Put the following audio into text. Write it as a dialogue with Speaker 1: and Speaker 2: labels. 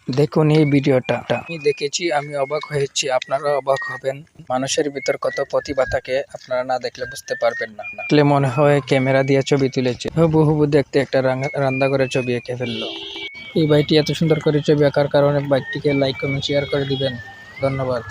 Speaker 1: দেখুন এই ভিডিওটা আমি দেখেছি, আমি অবাক হয়েছি, আপনারা অবাক হবেন। মানুষের ভিতর কত প্রতিভা থাকে আপনারা না দেখলে বুঝতে পারবেন না। দেখলে মনে হয় ক্যামেরা দিয়ে ছবি তুলেছে। হুবহু দেখতে একটা রান্নাঘরের ছবি এঁকে ফেললো। এই ভাইটি এত সুন্দর করে ছবি আঁকার কারণে বাইকটিকে লাইক কমেন্ট শেয়ার করে দিবেন। ধন্যবাদ।